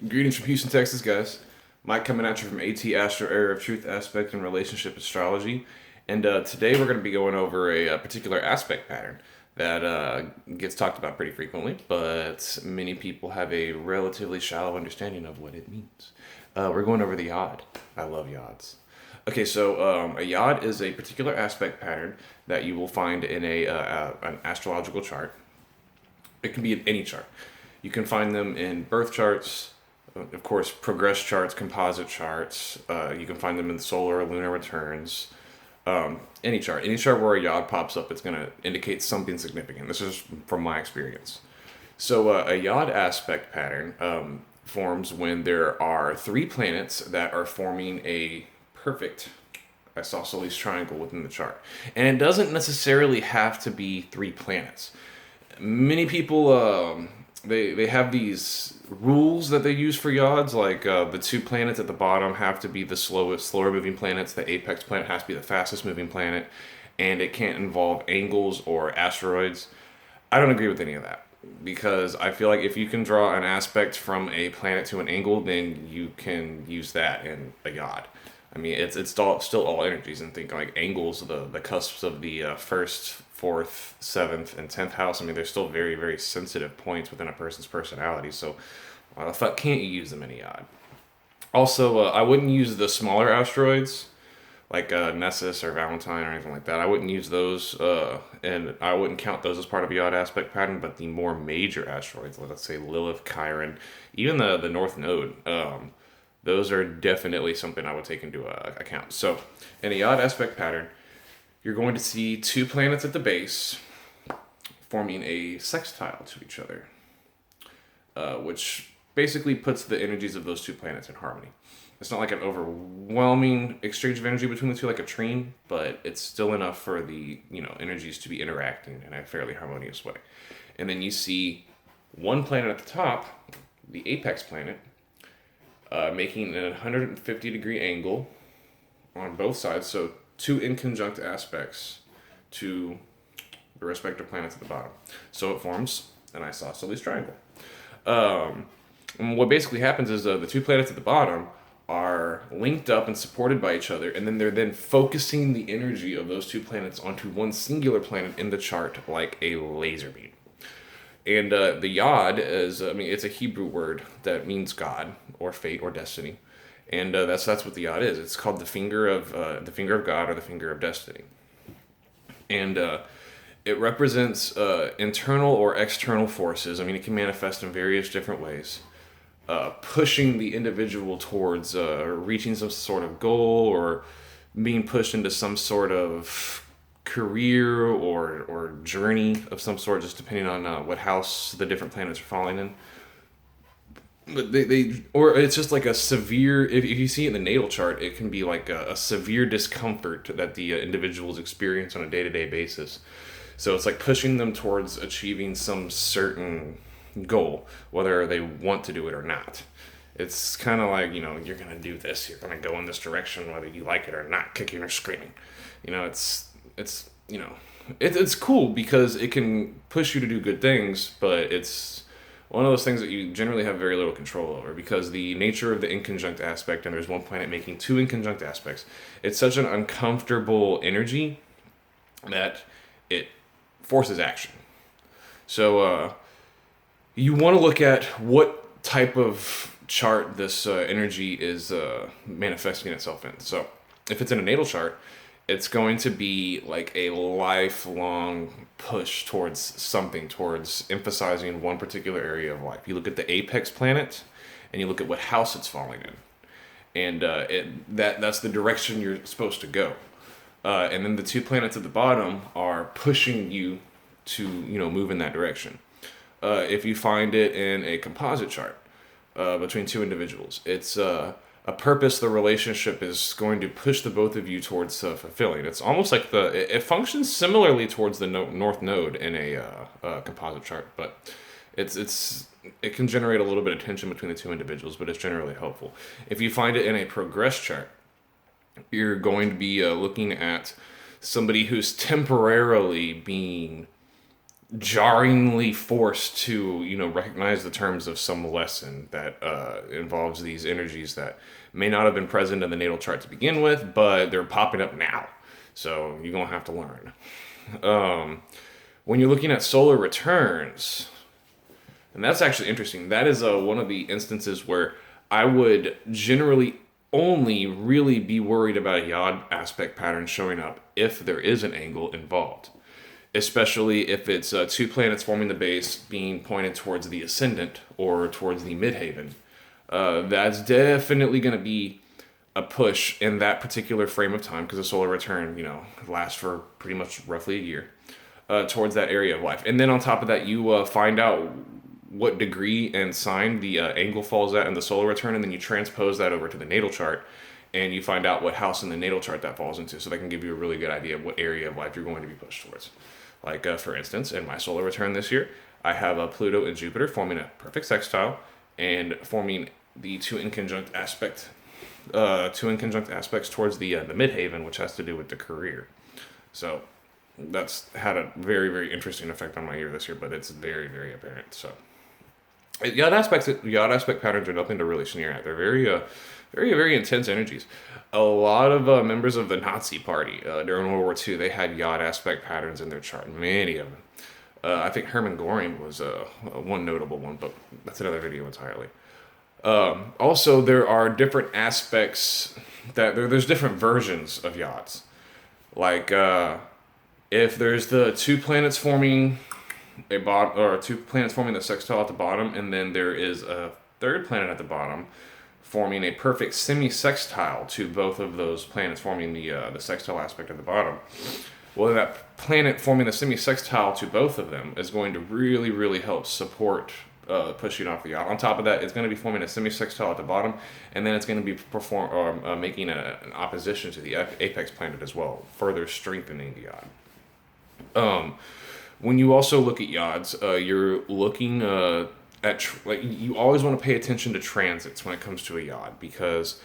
Greetings from Houston, Texas, guys. Mike coming at you from AT Astro Area of Truth Aspect and Relationship Astrology. And today we're going to be going over a particular aspect pattern that gets talked about pretty frequently, but many people have a relatively shallow understanding of what it means. We're going over the Yod. I love Yods. Okay, so a Yod is a particular aspect pattern that you will find in an astrological chart. It can be in any chart. You can find them in birth charts, of course, progress charts, composite charts. You can find them in solar or lunar returns. Any chart where a yod pops up, it's going to indicate something significant. This is from my experience. So a yod aspect pattern forms when there are three planets that are forming a perfect isosceles triangle within the chart. And it doesn't necessarily have to be three planets. Many people they have these rules that they use for yods, like the two planets at the bottom have to be the slower moving planets. The apex planet has to be the fastest moving planet, and it can't involve angles or asteroids. I don't agree with any of that because I feel like if you can draw an aspect from a planet to an angle, then you can use that in a yod. I mean, it's still all energies, and think like angles, the cusps of the first, fourth, seventh, and 10th house. I mean, they're still very, very sensitive points within a person's personality. So, why the fuck can't you use them in a yod? Also, I wouldn't use the smaller asteroids like Nessus or Valentine or anything like that. I wouldn't use those, and I wouldn't count those as part of a yod aspect pattern. But the more major asteroids, let's say Lilith, Chiron, even the North Node. Those are definitely something I would take into account. So, in a yod aspect pattern, you're going to see two planets at the base forming a sextile to each other, which basically puts the energies of those two planets in harmony. It's not like an overwhelming exchange of energy between the two, like a trine, but it's still enough for the energies to be interacting in a fairly harmonious way. And then you see one planet at the top, the apex planet, making a 150-degree angle on both sides, so two inconjunct aspects to the respective planets at the bottom. So it forms an isosceles triangle. And what basically happens is the two planets at the bottom are linked up and supported by each other, and then they're then focusing the energy of those two planets onto one singular planet in the chart like a laser beam. And the Yod is, it's a Hebrew word that means God or fate or destiny, and that's what the Yod is. It's called the finger of God or the finger of destiny, and it represents internal or external forces. I mean, it can manifest in various different ways, pushing the individual towards reaching some sort of goal or being pushed into some sort of career or journey of some sort, just depending on what house the different planets are falling in. But or it's just like a severe, if you see it in the natal chart, it can be like a severe discomfort that the individuals experience on a day-to-day basis. So it's like pushing them towards achieving some certain goal, whether they want to do it or not. It's kind of like, you're going to do this, you're going to go in this direction, whether you like it or not, kicking or screaming. It's cool because it can push you to do good things, but it's one of those things that you generally have very little control over because the nature of the inconjunct aspect, and there's one planet making two inconjunct aspects, it's such an uncomfortable energy that it forces action. So you want to look at what type of chart this energy is manifesting itself in. So if it's in a natal chart, it's going to be like a lifelong push towards something, towards emphasizing one particular area of life. You look at the apex planet, and you look at what house it's falling in, and that's the direction you're supposed to go. And then the two planets at the bottom are pushing you to move in that direction. If you find it in a composite chart between two individuals, it's a purpose the relationship is going to push the both of you towards fulfilling. It's almost like it functions similarly towards the North Node in a composite chart, but it can generate a little bit of tension between the two individuals, but it's generally helpful. If you find it in a progress chart, you're going to be looking at somebody who's temporarily being jarringly forced to, recognize the terms of some lesson that involves these energies that may not have been present in the natal chart to begin with, but they're popping up now. So you're going to have to learn. When you're looking at solar returns, and that's actually interesting, that is one of the instances where I would generally only really be worried about a Yod aspect pattern showing up if there is an angle involved, especially if it's two planets forming the base being pointed towards the ascendant or towards the midhaven. That's definitely going to be a push in that particular frame of time, because a solar return, lasts for pretty much roughly a year, towards that area of life. And then on top of that, you find out what degree and sign the angle falls at in the solar return, and then you transpose that over to the natal chart, and you find out what house in the natal chart that falls into, so that can give you a really good idea of what area of life you're going to be pushed towards. Like, for instance, in my solar return this year, I have Pluto and Jupiter forming a perfect sextile and forming the two in conjunct aspects towards the midhaven, which has to do with the career. So that's had a very, very interesting effect on my year this year, but it's very, very apparent. So Yod aspect patterns are nothing to really sneer at. They're very, very, very intense energies. A lot of members of the Nazi Party during World War II, they had Yod aspect patterns in their chart. Many of them. I think Hermann Göring was one notable one, but that's another video entirely. Also, there are different aspects there's different versions of Yods. Like, if there's the two planets forming two planets forming the sextile at the bottom, and then there is a third planet at the bottom forming a perfect semi-sextile to both of those planets forming the sextile aspect at the bottom. Well, that planet forming the semi-sextile to both of them is going to really, really help support pushing off the Yod. On top of that, it's going to be forming a semi-sextile at the bottom, and then it's going to be making an opposition to the apex planet as well, further strengthening the Yod. When you also look at Yods, you're looking at you always want to pay attention to transits when it comes to a Yod, because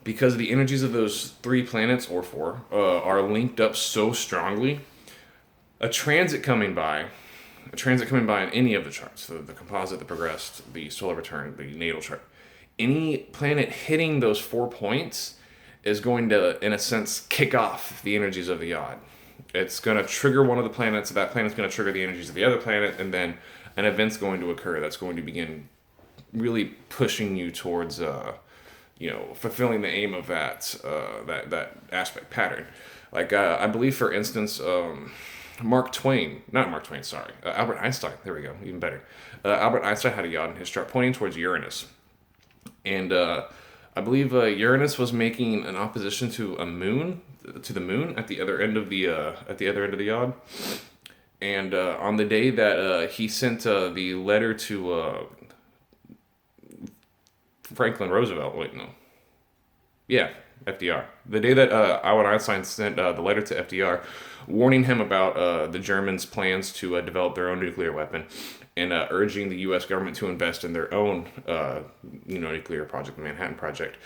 the energies of those three planets or four are linked up so strongly. A transit coming by in any of the charts, the composite, the progressed, the solar return, the natal chart, any planet hitting those 4 points is going to, in a sense, kick off the energies of the Yod. It's going to trigger one of the planets, that planet's going to trigger the energies of the other planet, and then an event's going to occur that's going to begin really pushing you towards, fulfilling the aim of that aspect pattern. Like, I believe, for instance, Albert Einstein, there we go, even better. Albert Einstein had a Yod in his chart pointing towards Uranus. And I believe Uranus was making an opposition to the moon at the other end of the Yod. And on the day that he sent the letter to Franklin Roosevelt, FDR. The day that Albert Einstein sent the letter to FDR, warning him about the Germans' plans to develop their own nuclear weapon, and urging the U.S. government to invest in their own, nuclear project, the Manhattan Project.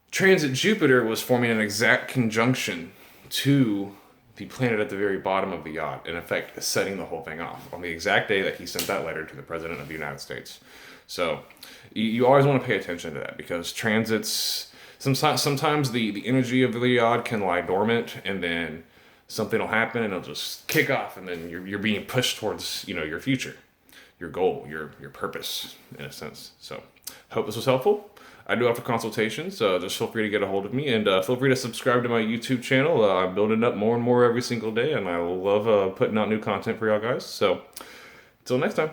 Transit Jupiter was forming an exact conjunction to the planet at the very bottom of the Yod, in effect setting the whole thing off on the exact day that he sent that letter to the President of the United States. So you always want to pay attention to that, because transits, sometimes the energy of the Yod can lie dormant, and then something will happen and it'll just kick off, and then you're being pushed towards your future, your goal, your purpose, in a sense. So hope this was helpful. I do offer consultations, just feel free to get a hold of me, and feel free to subscribe to my YouTube channel. I'm building up more and more every single day, and I love putting out new content for y'all guys. So until next time.